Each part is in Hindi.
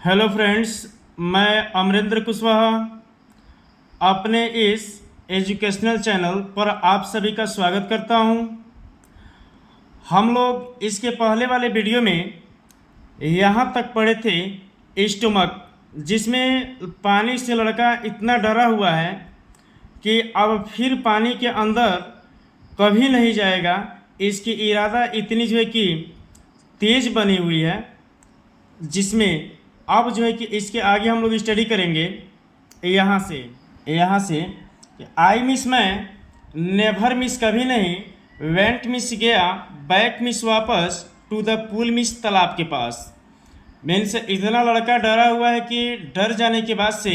हेलो फ्रेंड्स, मैं अमरेंद्र कुशवाहा अपने इस एजुकेशनल चैनल पर आप सभी का स्वागत करता हूं। हम लोग इसके पहले वाले वीडियो में यहां तक पढ़े थे स्टोमक, जिसमें पानी से लड़का इतना डरा हुआ है कि अब फिर पानी के अंदर कभी नहीं जाएगा। इसकी इरादा इतनी जो है कि तेज बनी हुई है, जिसमें अब जो है कि इसके आगे हम लोग स्टडी करेंगे यहाँ से कि आई मिस मैं, नेभर मिस कभी नहीं, वेंट मिस गया, बैक मिस वापस, टू द पूल मिस तालाब के पास। मीन्स इतना लड़का डरा हुआ है कि डर जाने के बाद से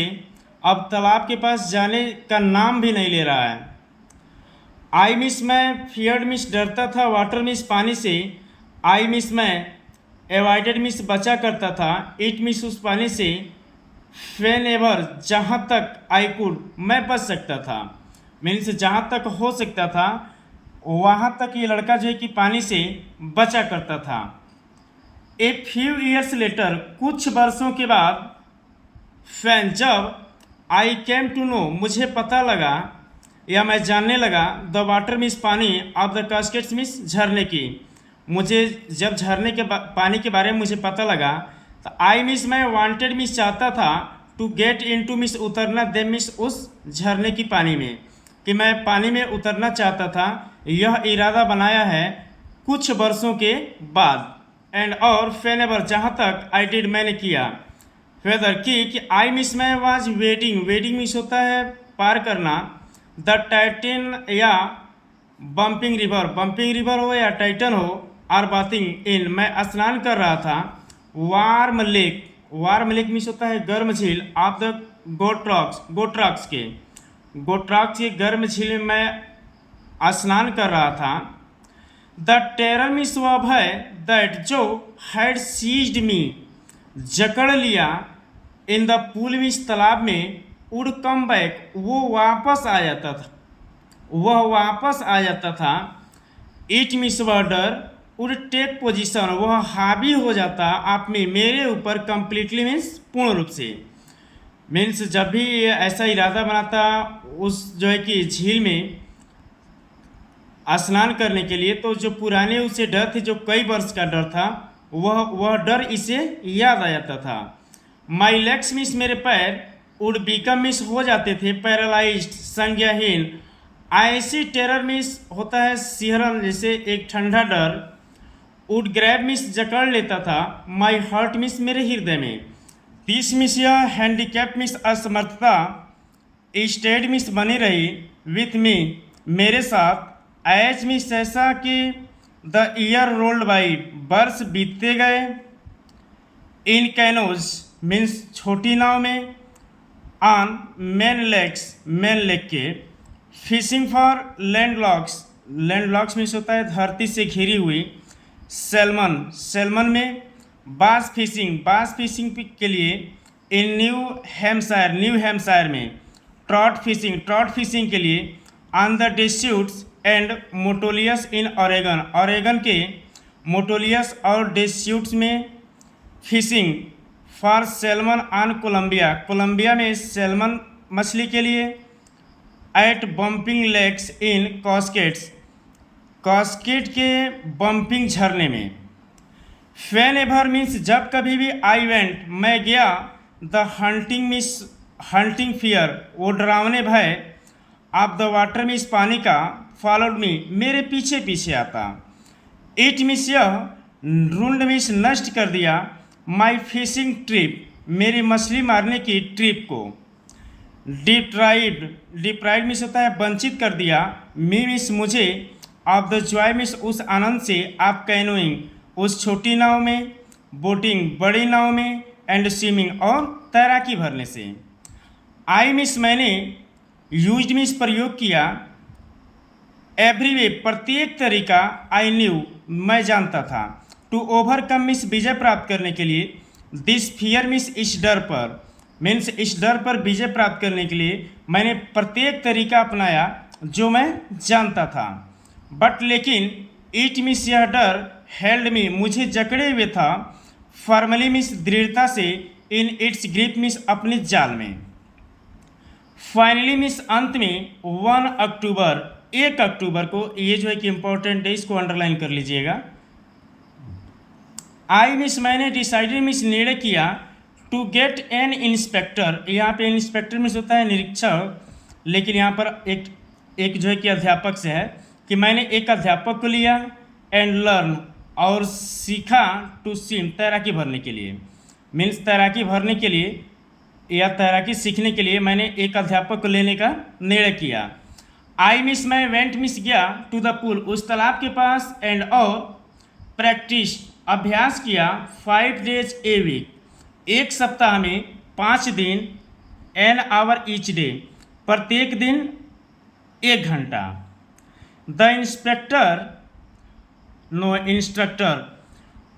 अब तालाब के पास जाने का नाम भी नहीं ले रहा है। आई मिस मैं, फियर्ड मिस डरता था वाटर मिस पानी से, आई मिस मैं, एवॉइडेड मिस बचा करता था, इट मिस उस पानी से, वेन एवर जहाँ तक आई कुड मैं बच सकता था। मीन्स जहाँ तक हो सकता था वहाँ तक ये लड़का जो है कि पानी से बचा करता था। ए फ्यू ईयर्स लेटर कुछ वर्षों के बाद, फैन जब, आई केम टू नो मुझे पता लगा या मैं जानने लगा, द वाटर मिस पानी, ऑफ द कास्केट्स मिस झरने की। मुझे जब झरने के पानी के बारे में मुझे पता लगा तो आई मिस मैं वांटेड मिस चाहता था, टू गेट इनटू मिस उतरना, दे मिस उस झरने की पानी में, कि मैं पानी में उतरना चाहता था। यह इरादा बनाया है कुछ वर्षों के बाद। एंड और फेनेवर जहाँ तक, आई डिड मैंने किया, वेदर कि आई मिस मैं वाज वेडिंग, वेडिंग मिस होता है पार करना, द टाइटन या बम्पिंग रिवर, बम्पिंग रिवर हो या टाइटन हो, आर बाथिंग इन मैं स्नान कर रहा था, warm lake, warm lake miss होता है गर्म झील, ऑफ द गोट्रॉक्स, गोट्रॉक्स के गर्म झील में मैं स्नान कर रहा था। द टेरर मिस वह भय, दैट जो, हैड सीज्ड मी जकड़ लिया, इन द पूल मिस तालाब में, वुड कम बैक वो वापस आ जाता था, वह वापस आ जाता था। इट मिस वह डर, वुड टेक पोजिशन वह हावी हो जाता आप में, मेरे ऊपर, कंप्लीटली मीन्स पूर्ण रूप से। मीन्स जब भी ये ऐसा इरादा बनाता उस जो है कि झील में स्नान करने के लिए, तो जो पुराने उसे डर थे, जो कई वर्ष का डर था, वह डर इसे याद आ जाता था। माई लेग्स मिस मेरे पैर, वुड बिकम मिस हो जाते थे, पैरालाइज्ड संज्ञाहीन। ऐसी टेरर मिस होता है सिहरन, जैसे एक ठंडा डर। वुड ग्रैब मिस जकड़ लेता था, माई हार्ट मिस मेरे हृदय में। तीस मिस या हैंडीकैप मिस असमर्थता, स्टेड मिस बनी रही, विथ मी मेरे साथ, एज मिस ऐसा कि द ईयर रोल्ड बाई वर्ष बीतते गए, इन कैनोज मीन्स छोटी नाव में, ऑन मेन लेक के, फिशिंग फॉर लैंडलॉक्स, लैंडलॉक्स मीन्स होता है धरती से घिरी हुई, सेलमन में, बास फिशिंग के लिए, इन न्यू हैम्पशायर में, ट्रॉट फिशिंग के लिए, on the Deschutes and Metolius in Oregon के मोटोलियस और डेस्यूट्स में, fishing for salmon on Columbia में सेलमन मछली के लिए, at bumping lakes in Cascade के बम्पिंग झरने में। फैन एवर मीन्स जब कभी भी, आई वेंट मैं गया, द हंटिंग फियर वो डरावने भय, ऑफ द वाटर मिस पानी का, फॉलोड मी मेरे पीछे पीछे आता। इट मिस यह, रूल्ड मिस नष्ट कर दिया, माई फिशिंग ट्रिप मेरी मछली मारने की ट्रिप को। डिप्राइड मिस होता है वंचित कर दिया, मी मिस मुझे, ऑफ द जॉय मिस उस आनंद से, आप कैनोइंग उस छोटी नाव में, बोटिंग बड़ी नाव में, एंड स्विमिंग और तैराकी भरने से। आई मिस मैंने, यूज्ड मिस प्रयोग किया, एवरी वे प्रत्येक तरीका, आई न्यू मैं जानता था, टू ओवरकम मिस विजय प्राप्त करने के लिए, दिस फियर मिस इस डर पर, मीन्स इस डर पर विजय प्राप्त करने के लिए मैंने प्रत्येक तरीका अपनाया जो मैं जानता था। बट लेकिन, इट मिस यह डर, हेल्ड मी मुझे जकड़े हुए था, फॉर्मली मिस दृढ़ता से, इन इट्स ग्रिप मीन्स अपने जाल में। फाइनली मीन्स अंत में 1 अक्टूबर को, ये जो है कि इंपॉर्टेंट है, इसको अंडरलाइन कर लीजिएगा। आई मीन्स मैंने, डिसाइडेड मीन्स निर्णय किया, टू गेट एन इंस्पेक्टर, यहाँ पे इंस्पेक्टर मीन्स होता है निरीक्षक, लेकिन यहाँ पर एक जो है कि अध्यापक से है कि मैंने एक अध्यापक को लिया, एंड लर्न और सीखा, टू स्विम तैराकी भरने के लिए, मीन्स तैराकी भरने के लिए या तैराकी सीखने के लिए मैंने एक अध्यापक को लेने का निर्णय किया। आई मिस मैं वेंट मिस गया टू द पूल, उस तालाब के पास, एंड और प्रैक्टिस अभ्यास किया 5 days ए वीक, एक सप्ताह में 5 दिन, एन आवर ईच डे प्रत्येक दिन 1 घंटा। The inspector no instructor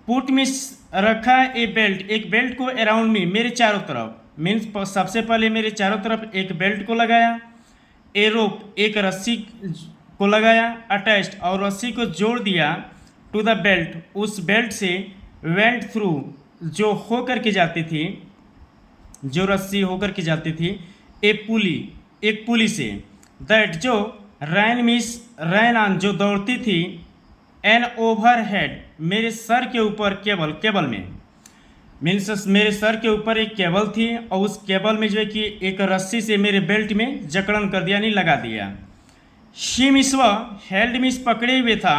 put मिस रखा ए बेल्ट, एक बेल्ट को अराउंड मी, मेरे चारों तरफ, मीन्स सबसे पहले मेरे चारों तरफ एक बेल्ट को लगाया, ए रोप एक रस्सी को लगाया, अटैच्ड और रस्सी को जोड़ दिया, टू द बेल्ट उस बेल्ट से, वेंट थ्रू जो होकर के जाती थी, जो रस्सी होकर के जाती थी, ए पुली एक पुली से, दैट जो रैन मिस रैन ऑन जो दौड़ती थी, एन ओवर हेड मेरे सर के ऊपर, केबल में, मीन्स मेरे सर के ऊपर एक केबल थी और उस केबल में जो है कि एक रस्सी से मेरे बेल्ट में जकड़न कर दिया, नहीं लगा दिया। शी मिस व हेल्ड मिस पकड़े हुए था,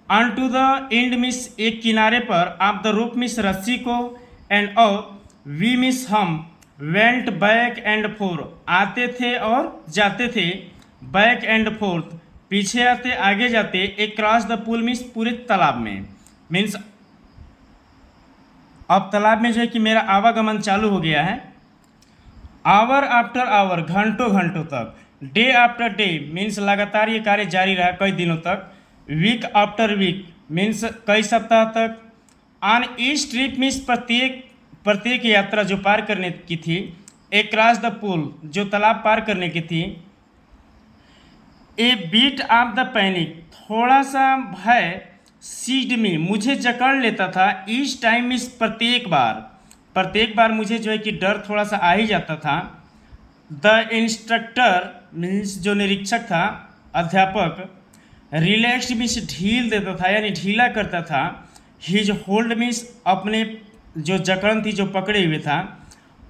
ऑन टू द एंड मिस एक किनारे पर, आप द रोप मिस रस्सी को, एंड और वी मिस हम वेंट बैक एंड फोर आते थे और जाते थे, बैक एंड फोर्थ पीछे आते आगे जाते, एक क्रॉस द पुल मिस पूरे तालाब में, मीन्स अब तालाब में जो है कि मेरा आवागमन चालू हो गया है, आवर आफ्टर आवर घंटों घंटों तक, डे आफ्टर डे मीन्स लगातार ये कार्य जारी रहा कई दिनों तक, वीक आफ्टर वीक मीन्स कई सप्ताह तक, ऑन ईच ट्रिप मीन्स प्रत्येक यात्रा जो पार करने की थी, ए क्रॉस द पुल जो तालाब पार करने की थी, ए बीट ऑफ द पैनिक थोड़ा सा भय, सीड में मुझे जकड़ लेता था, ईच टाइम मीन्स प्रत्येक बार मुझे जो है कि डर थोड़ा सा आ ही जाता था। द इंस्ट्रक्टर मीन्स जो निरीक्षक था, अध्यापक, रिलैक्स मीन्स ढील देता था यानी ढीला करता था, हिज होल्ड मीन्स अपने जो जकड़न थी जो पकड़े हुए था,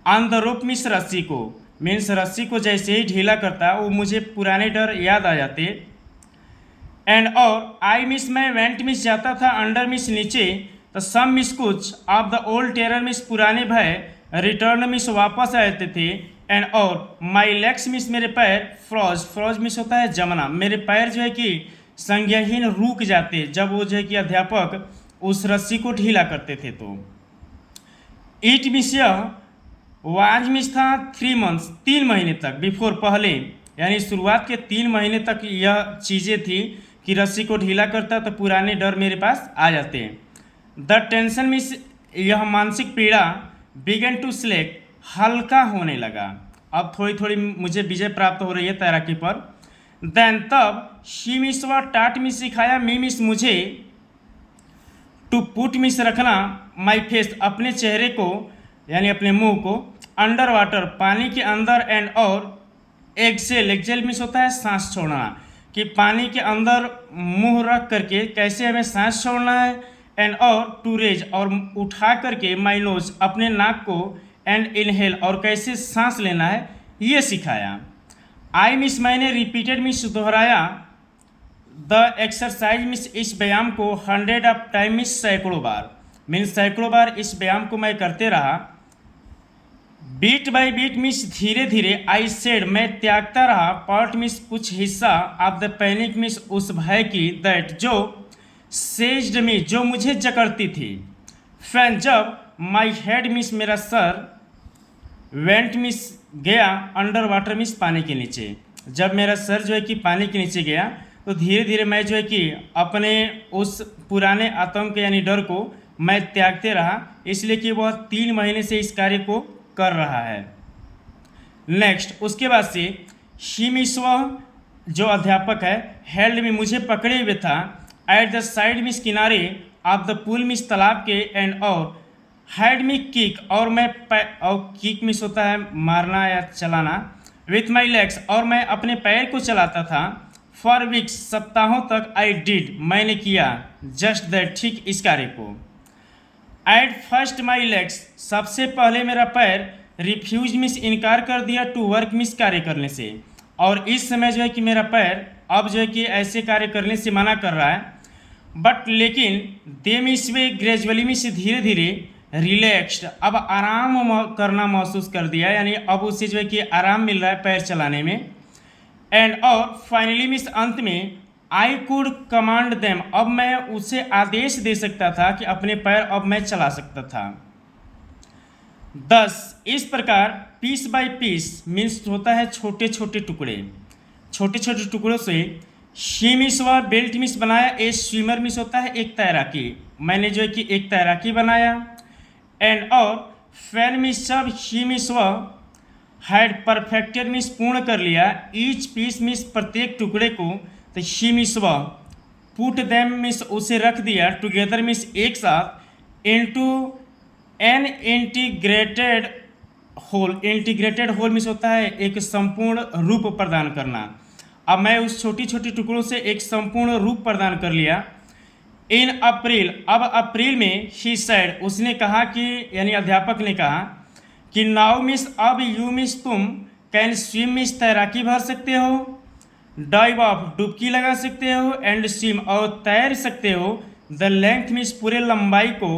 ऑन द रोप मीन्स रस्सी को, मीन्स रस्सी को जैसे ही ढीला करता वो मुझे पुराने डर याद आ जाते, एंड और आई मिस मैं वेंट मिस जाता था, अंडर मिस नीचे, तो सम मिस कुछ, of the old terror miss पुराने भय, रिटर्न मिस वापस आते थे, एंड और माई लेग्स मिस मेरे पैर, फ्रॉज मिस होता है जमना, मेरे पैर जो है कि संज्ञाहीन रुक जाते जब वो जो है कि अध्यापक उस रस्सी को ढीला करते थे। तो इट मिस यह वाज मिस था 3 months 3 महीने तक, बिफोर पहले यानी शुरुआत के 3 महीने तक यह चीज़ें थी कि रस्सी को ढीला करता तो पुराने डर मेरे पास आ जाते हैं। द टेंशन मिस यह मानसिक पीड़ा, बिगन टू स्लेक हल्का होने लगा, अब थोड़ी थोड़ी मुझे विजय प्राप्त हो रही है तैराकी पर। देन तब शी मिस व टाट मिस सिखाया, मी मिस मुझे, टू पुट मिस रखना, माई फेस अपने चेहरे को यानी अपने मुंह को, अंडर वाटर पानी के अंदर, एंड और एक्सेल मिस होता है सांस छोड़ना, कि पानी के अंदर मुंह रख करके कैसे हमें सांस छोड़ना है, एंड और टू रेज और उठा करके, माई नोज अपने नाक को, एंड इनहेल और कैसे सांस लेना है ये सिखाया। आई मिस मैंने रिपीटेड मिस दोहराया, द एक्सरसाइज मिस इस व्यायाम को, 100 ऑफ टाइम मिस सैकड़ों बार, मीन्स सैकड़ों बार इस व्यायाम को मैं करते रहा। बीट बाई बीट मिस धीरे धीरे, आई सेड मैं त्यागता रहा, पार्ट मिस कुछ हिस्सा, ऑफ द पैनिक मिस उस भय की, दैट जो सेज्ड मी जो मुझे जकड़ती थी, फैन जब माई हेड मिस मेरा सर, वेंट मिस गया, अंडर वाटर मिस पानी के नीचे, जब मेरा सर जो है कि पानी के नीचे गया तो धीरे धीरे मैं जो है कि अपने उस पुराने आतंक यानी डर को मैं त्यागते रहा, इसलिए कि वह 3 महीने से इस कार्य को कर रहा है। नेक्स्ट उसके बाद से शी मिस वह जो अध्यापक है, हेल्ड में मुझे पकड़े हुए था, एट द साइड मिस किनारे, ऑफ द पुल मिस तालाब के, एंड और हैड मी किक और और किक मिस होता है मारना या चलाना, विथ माई लेग्स और मैं अपने पैर को चलाता था, फॉर वीक्स सप्ताहों तक, आई डिड मैंने किया, जस्ट दैट ठीक इस कार्य को, एट फर्स्ट माई लेग्स सबसे पहले मेरा पैर, रिफ्यूज मिस इनकार कर दिया, टू वर्क मिस कार्य करने से, और इस समय जो है कि मेरा पैर अब जो है कि ऐसे कार्य करने से मना कर रहा है, बट लेकिन they miss way gradually miss धीरे धीरे, रिलैक्स्ड अब आराम करना महसूस कर दिया, यानी अब उसे जो है कि आराम मिल रहा है पैर चलाने में, एंड और फाइनली मिस अंत में, आई कुड कमांड देम अब मैं उसे आदेश दे सकता था कि अपने पैर अब मैं चला सकता था। 10 इस प्रकार पीस बाय पीस मीन्स होता है छोटे छोटे टुकड़े, छोटे छोटे टुकड़ों से शी मिस व बेल्ट मिस बनाया, ए स्विमर मिस होता है एक तैराकी, मैंने जो है कि एक तैराकी बनाया, एंड और फैन मिस सब शी मिस व हैड परफेक्टेड मिस पूर्ण कर लिया, ईच पीस मिस प्रत्येक टुकड़े को, तो शी मिस व पुट दैम मिस उसे रख दिया, टुगेदर मिस एक साथ, into an integrated whole, integrated whole मिस होता है एक संपूर्ण रूप प्रदान करना, अब मैं उस छोटी छोटी टुकड़ों से एक संपूर्ण रूप प्रदान कर लिया। इन अप्रैल अब अप्रैल में ही सैड उसने कहा कि यानी अध्यापक ने कहा कि नाउ मिस अब यू मिस तुम कैन स्विम मिस तैराकी भर सकते हो, डाइव ऑफ डुबकी लगा सकते हो, एंड स्विम और तैर सकते हो, द लेंथ मिस पूरे लंबाई को,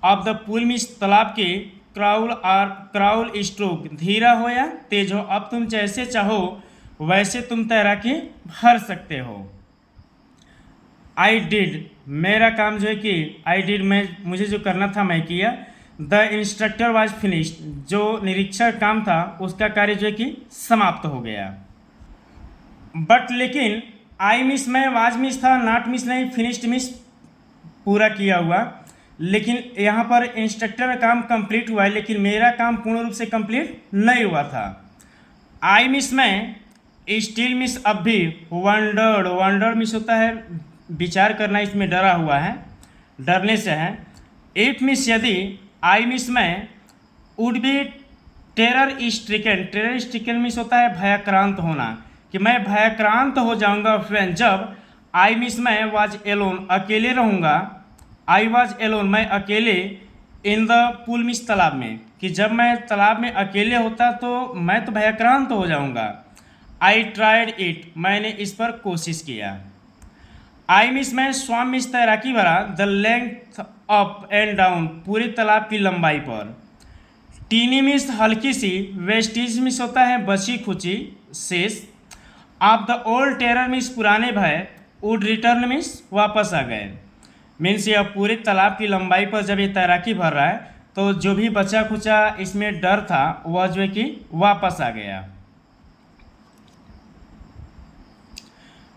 ऑफ द पूल मिस तालाब के, क्राउल स्ट्रोक धीरा हो या तेज हो, अब तुम जैसे चाहो वैसे तुम तैराकी भर सकते हो। आई डिड मेरा काम जो है कि आई डिड मैं मुझे जो करना था मैं किया, द इंस्ट्रक्टर वाज फिनिश्ड जो निरीक्षण काम था उसका कार्य जो है कि समाप्त हो गया। बट लेकिन आई मिस में वाज मिस था, नॉट मिस नहीं, फिनिश्ड मिस पूरा किया हुआ, लेकिन यहाँ पर इंस्ट्रक्टर का काम कंप्लीट हुआ है लेकिन मेरा काम पूर्ण रूप से कंप्लीट नहीं हुआ था। आई मिस में स्टिल मिस अब भी, वंडर्ड मिस होता है विचार करना, इसमें डरा हुआ है, डरने से है। इफ मिस यदि, आई मिस में would be terror stricken miss होता है भयाक्रांत होना, कि मैं भयाक्रांत हो जाऊंगा व्हेन जब, आई मिस में वाज एलोन अकेले रहूँगा, आई वाज एलोन मैं अकेले, इन द पूल मिस तालाब में, कि जब मैं तालाब में अकेले होता तो मैं तो भयाक्रांत हो जाऊंगा। आई ट्राइड इट मैंने इस पर कोशिश किया। आई मिस में स्वाम मिस तैराकी भरा, the length up and down पूरे तालाब की लंबाई पर। टीनी मिस हल्की सी, वेस्टिज मिस होता है बची खुची शेष, आप द ओल्ड टेरर मिस पुराने भय, वुड रिटर्न मिस वापस आ गए, मीन्स यह पूरे तालाब की लंबाई पर जब ये तैराकी भर रहा है तो जो भी बचा खुचा इसमें डर था वह जो है कि वापस आ गया।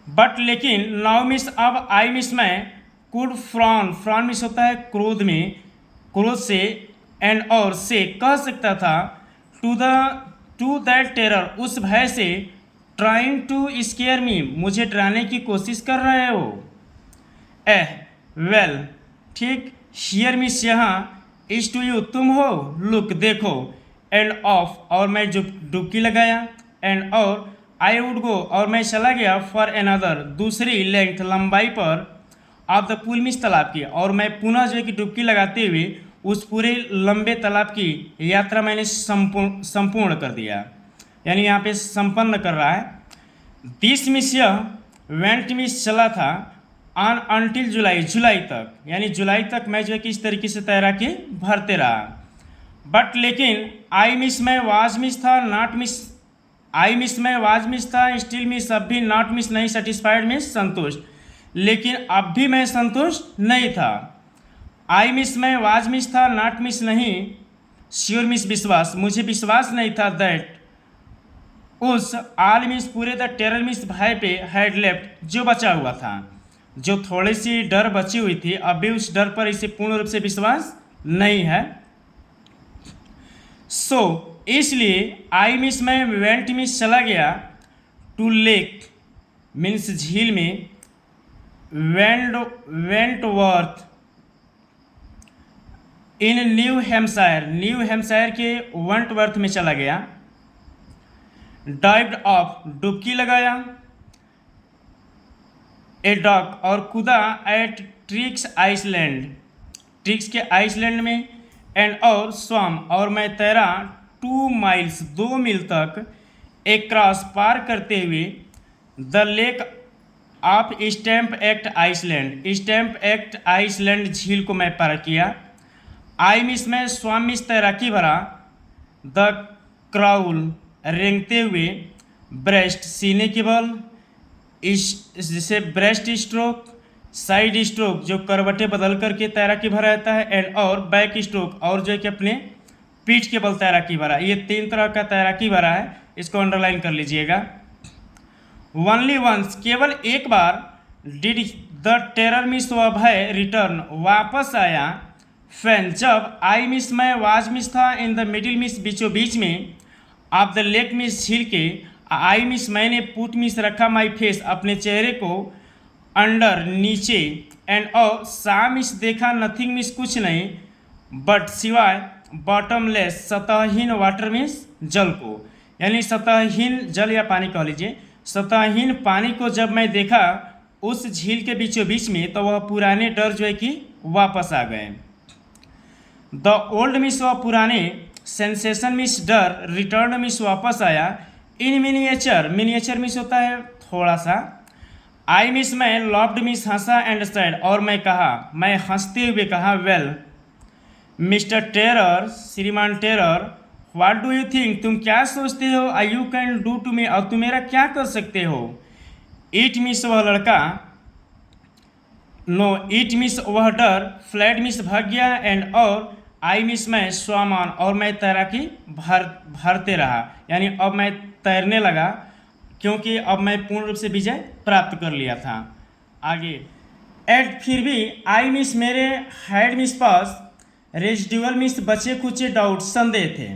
बट लेकिन नाउ मिस अब आई मिस में कुड फ्रॉन मिस होता है क्रोध में, क्रोध से, एंड और से कह सकता था, टू दैट टेरर उस भय से, ट्राइंग टू स्केयर मी मुझे डराने की कोशिश कर रहे हो, वेल ठीक, हियर मिस यहाँ, इज टू यू तुम हो, लुक देखो, एंड ऑफ और मैं जो डुबकी लगाया, एंड और आई वुड गो और मैं चला गया, फॉर अनदर दूसरी लेंथ लंबाई पर, ऑफ द पूल मिस तालाब की, और मैं पुनः जो है कि डुबकी लगाते हुए उस पूरे लंबे तालाब की यात्रा मैंने संपूर्ण कर दिया, यानी यहाँ पे संपन्न कर रहा है। दिस मिस यह वेंट मिस चला था, ऑन अनटिल जुलाई तक, यानी जुलाई तक मैं जो है कि इस तरीके से तैराकी भरते रहा। बट लेकिन आई मिस में वाज मिस था, नॉट मिस, आई मिस में वाज मिस था, स्टिल मिस अब भी, नॉट मिस नहीं, सेटिस्फाइड मिस संतुष्ट, लेकिन अब भी मैं संतुष्ट नहीं था। आई मिस में वाज मिस था, नॉट मिस नहीं, श्योर मिस विश्वास मुझे विश्वास नहीं था, दैट उस, आल मिस पूरे, द टेरर मिस भय पे, हैड लेफ्ट जो बचा हुआ था, जो थोड़ी सी डर बची हुई थी अभी उस डर पर इसे पूर्ण रूप से विश्वास नहीं है। सो इसलिए आई मिस में वेंट मिस चला गया, टू लेक मीन्स झील में, went worth in New Hampshire के वंटवर्थ में चला गया। डाइव्ड ऑफ, डुबकी लगाया। ए डॉक, और कूदा एट ट्रिक्स आइसलैंड, ट्रिक्स के आइसलैंड में। एंड और स्वाम, और मैं तैरा 2 माइल्स, 2 मील तक एक क्रॉस पार करते हुए the lake of stamp act Iceland, stamp act Iceland झील को मैं पार किया। आई मिस, में स्वाम मिस तैराकी भरा। द क्राउल, रेंगते हुए। ब्रेस्ट, सीने के बल। जैसे ब्रेस्ट स्ट्रोक, साइड स्ट्रोक जो करवटें बदल करके तैराकी भरा रहता है। एंड और बैक स्ट्रोक, और जो है कि अपने पीठ के बल तैराकी भरा। ये 3 तरह का तैराकी भरा है, इसको अंडरलाइन कर लीजिएगा। ओनली वंस, केवल एक बार। डिड द टेरर मिस, वह भय रिटर्न, वापस आया। फैन, जब आई मिस, मैं वाज मिस था इन द मिडिल मिस, बीचों बीच में। आप द लेक मिस, झील के। आई मिस, मैंने पुट मिस, रखा माई फेस, अपने चेहरे को। अंडर, नीचे। एंड और सा मिस, देखा। नथिंग मिस, कुछ नहीं। बट, सिवाय। बॉटमलेस, सतहहीन। वाटर मिस, जल को, यानी सतहहीन जल या पानी कह लीजिए। सतहहीन पानी को जब मैं देखा उस झील के बीचों बीच में, तो वह पुराने डर जो है कि वापस आ गए। द ओल्ड मिस, वह पुराने। सेंसेशन मिस, डर। रिटर्न मिस, वापस आया। इन मिनिएचर, मिनिएचर मिस होता है थोड़ा सा। आई मिस, मैं लव्ड मिस, हंसा। एंड सैड, और मैं कहा, मैं हंसते हुए कहा। वेल मिस्टर टेरर, श्रीमान terror, what do you think, तुम क्या सोचते हो। I you can do to me, और तुम मेरा क्या कर सकते हो। इट मिस, वह लड़का। नो, इट मिस, वह डर। फ्लैट मिस, भाग गया। एंड और आई मिस, मैं स्वामान, और मैं तैराकी भरते रहा, यानी अब मैं तैरने लगा, क्योंकि अब मैं पूर्ण रूप से विजय प्राप्त कर लिया था। आगे। एट, फिर भी। आई मिस, मेरे। Had miss, pass. Residual miss, बचे कुचे डाउट, संदेह थे।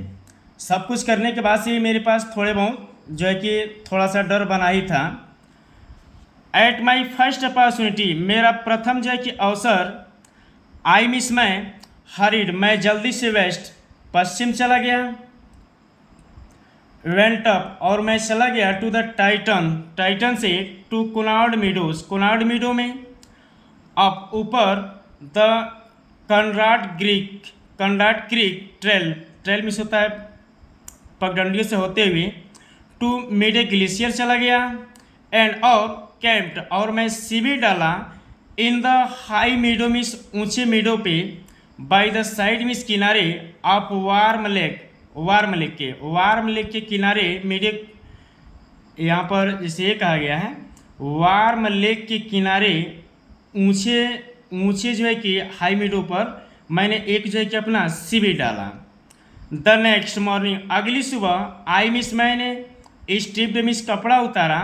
सब कुछ करने के बाद से भी मेरे पास थोड़े बहुत जो है कि थोड़ा सा डर बना ही था। एट माई फर्स्ट अपॉर्चुनिटी, मेरा प्रथम जो है कि अवसर। आई मिस, मैं। हरीड, मैं जल्दी से वेस्ट, पश्चिम चला गया। वेंट अप, और मैं चला गया टू द टाइटन, टाइटन से to Conrad Meadows, Conrad meadow में। अप, ऊपर। The Conrad creek trail, trail miss होता है पगडंडियों से होते हुए। टू मिड ग्लेशियर चला गया। एंड और कैंप्ड, और मैं शिविर डाला। इन द हाई मीडो मिस, ऊंचे मीडो पे। बाय द साइड मिस, किनारे। ऑफ वार्म लेक के किनारे। मीडे, यहाँ पर जैसे ये कहा गया है, वार्म लेक के किनारे ऊंचे जो है कि हाई मीडो पर मैंने एक जो है कि अपना शिविर डाला। द नेक्स्ट मॉर्निंग, अगली सुबह। आई मिस, मैंने। स्ट्रिप्ड मिस, कपड़ा उतारा।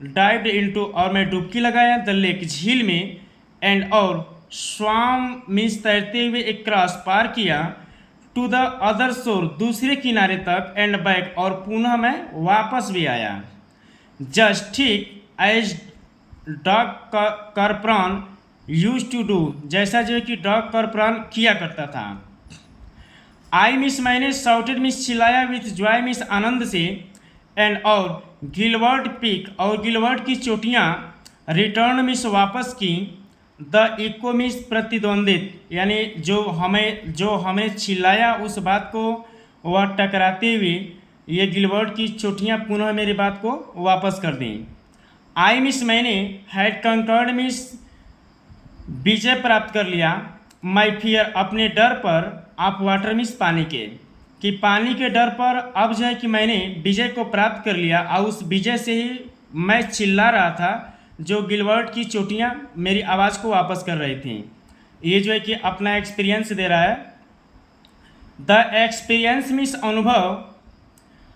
डाइव्ड इनटू, और मैं डुबकी लगाया। द लेक, झील में। एंड और स्वाम मीन्स, तैरते हुए एक क्रॉस पार किया। टू द अदर शोर, दूसरे किनारे तक। एंड बैक, और पुनः मैं वापस भी आया। जस्ट, ठीक। As dog Corpran used to do, जैसा जो है कि डॉग करप्रान किया करता था। आई मिस, मैंने। साउटेड मिस, चिल्लाया। विथ जॉय मिस, आनंद से। एंड और गिलवर्ट पीक, और गिलवर्ट की चोटियाँ। रिटर्न मिस, वापस की। द इको मिस, प्रतिद्वंदित, यानी जो हमें चिल्लाया उस बात को वह टकराते हुए ये गिलवर्ट की चोटियाँ पुनः मेरी बात को वापस कर दें। आई मिस, मैंने। हैड कंकर्ड मिस, विजय प्राप्त कर लिया। माई फियर, अपने डर पर। आप वाटर मिस, पानी के, कि पानी के डर पर अब जो है कि मैंने विजय को प्राप्त कर लिया, और उस विजय से ही मैं चिल्ला रहा था, जो गिलवर्ट की चोटियाँ मेरी आवाज़ को वापस कर रही थी। ये जो है कि अपना एक्सपीरियंस दे रहा है। द एक्सपीरियंस मिस, अनुभव।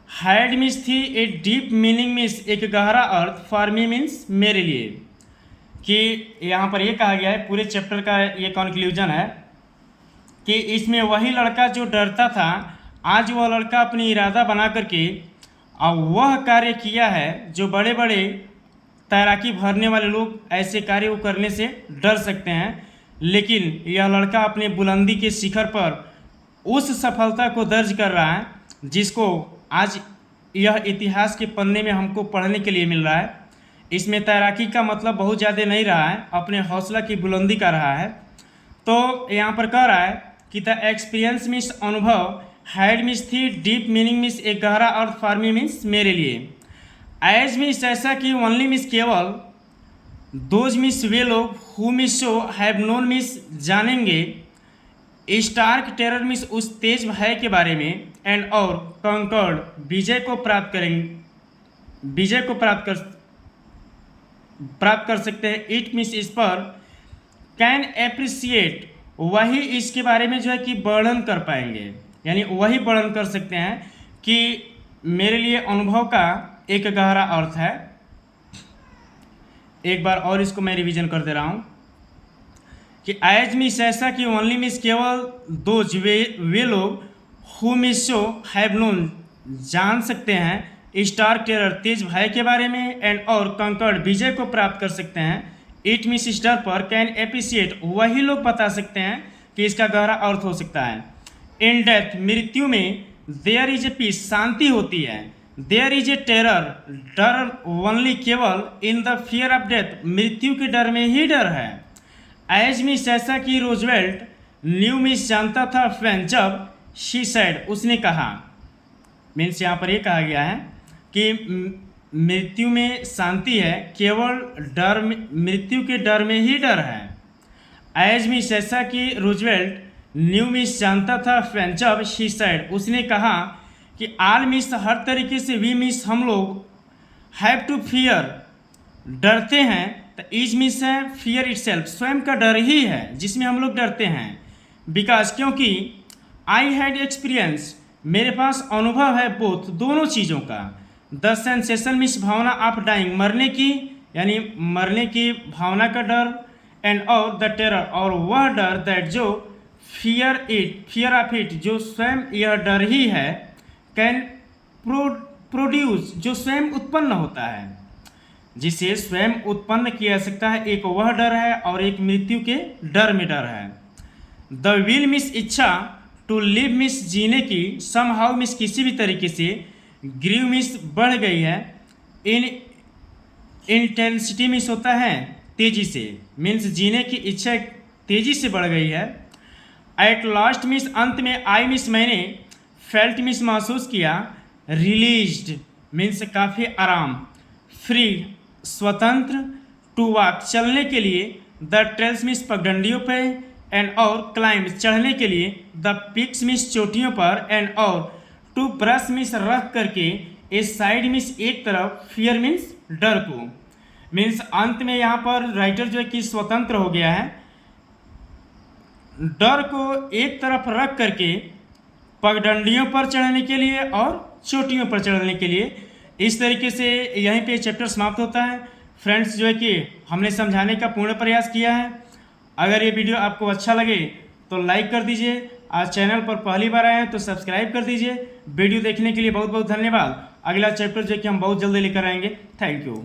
हैड मिस थी, ए डीप मीनिंग मिस, एक गहरा अर्थ। फॉर मी मीन्स, मेरे लिए, कि यहाँ पर ये कहा गया है, पूरे चैप्टर का ये कंक्लूजन है कि इसमें वही लड़का जो डरता था, आज वह लड़का अपनी इरादा बना करके और वह कार्य किया है जो बड़े बड़े तैराकी भरने वाले लोग ऐसे कार्य को करने से डर सकते हैं, लेकिन यह लड़का अपने बुलंदी के शिखर पर उस सफलता को दर्ज कर रहा है जिसको आज यह इतिहास के पन्ने में हमको पढ़ने के लिए मिल रहा है। इसमें तैराकी का मतलब बहुत ज़्यादा नहीं रहा है, अपने हौसला की बुलंदी का रहा है। तो यहाँ पर कह रहा है कि द एक्सपीरियंस मीन्स अनुभव, हैड मीन्स थी, डीप मीनिंग मीन्स एक गहरा अर्थ, फॉर मी मीन्स मेरे लिए, एज मीन्स ऐसा कि, ओनली मीन्स केवल, दोज मीन्स वे लोग, who means show, have known means जानेंगे, स्टार्क टेरर मीन्स उस तेज भय के बारे में, एंड और कंकर्ड विजय को प्राप्त करेंगे, विजय को प्राप्त कर सकते हैं। इट मीन्स इस पर, कैन एप्रिसिएट वही इसके बारे में जो है कि वर्णन कर पाएंगे, यानी वही वर्णन कर सकते हैं कि मेरे लिए अनुभव का एक गहरा अर्थ है। एक बार और इसको मैं रिवीजन कर दे रहा हूँ कि एज मीन्स ऐसा कि, ओनली मीन्स केवल, दोज वे लोग, who means show, have known जान सकते हैं, स्टार टेरर तेज भय के बारे में, एंड और कंकर्ड विजय को प्राप्त कर सकते हैं। इट मीन्स इस डर पर, कैन एप्रिसिएट वही लोग बता सकते हैं कि इसका गहरा अर्थ हो सकता है। इन डेथ मृत्यु में, देयर इज ए पीस शांति होती है, देयर इज ए टेरर डर ओनली केवल, in the fear of death मृत्यु के डर में ही डर है। एज मीन्स ऐसा कि, रोजवेल्ट न्यू मीन्स जानता था, व्हेन जब, शी सेड उसने कहा, मीन्स यहाँ पर ये कहा गया है कि मृत्यु में शांति है, केवल डर में, मृत्यु के डर में ही डर है। एज मीन्स ऐसा कि, रूजवेल्ट न्यू मीन्स जानता था, व्हेन जब, शी सेड उसने कहा कि, आल मीन्स हर तरीके से, वी मीन्स हम लोग, हैव टू फियर डरते हैं, तो इज मीन्स है फियर इटसेल्फ स्वयं का डर ही है जिसमें हम लोग डरते हैं। बिकॉज क्योंकि, आई हैड एक्सपीरियंस मेरे पास अनुभव है, बोथ दोनों चीज़ों का, द सेंसेशन मीन्स भावना ऑफ डाइंग मरने की, यानी मरने की भावना का डर, एंड और द टेरर और वह डर, दैट जो, फियर ऑफ इट जो स्वयं यह डर ही है, कैन प्रोड्यूस जो स्वयं उत्पन्न होता है, जिसे स्वयं उत्पन्न किया जा सकता है। एक वह डर है और एक मृत्यु के डर में डर है। द विल मीन्स इच्छा, टू लिव मीन्स जीने की, सम हाउ मीन्स किसी भी तरीके से, ग्रीव मीन्स बढ़ गई है, इन इंटेंसिटी मीन्स होता है तेजी से, मीन्स जीने की इच्छा तेजी से बढ़ गई है। एट लास्ट मीन्स अंत में, आई मीन्स मैंने, फेल्ट मीन्स महसूस किया, रिलीज्ड मीन्स काफ़ी आराम, फ्री स्वतंत्र, टू वॉक चलने के लिए, द ट्रेल्स मीन्स पगडंडियों पे, एंड और क्लाइंब चढ़ने के लिए, द पिक्स मीन्स चोटियों पर, एंड और टू ब्रश मीन्स रख करके, ए साइड मीन्स एक तरफ, फियर मीन्स डर को, मीन्स अंत में यहाँ पर राइटर जो है कि स्वतंत्र हो गया है, डर को एक तरफ रख करके पगडंडियों पर चढ़ने के लिए और चोटियों पर चढ़ने के लिए। इस तरीके से यहीं पे चैप्टर समाप्त होता है। फ्रेंड्स जो है कि हमने समझाने का पूर्ण प्रयास किया है। अगर ये वीडियो आपको अच्छा लगे तो लाइक कर दीजिए, आज चैनल पर पहली बार आए हैं तो सब्सक्राइब कर दीजिए। वीडियो देखने के लिए बहुत बहुत धन्यवाद। अगला चैप्टर जो है कि हम बहुत जल्दी लेकर आएंगे। Thank you.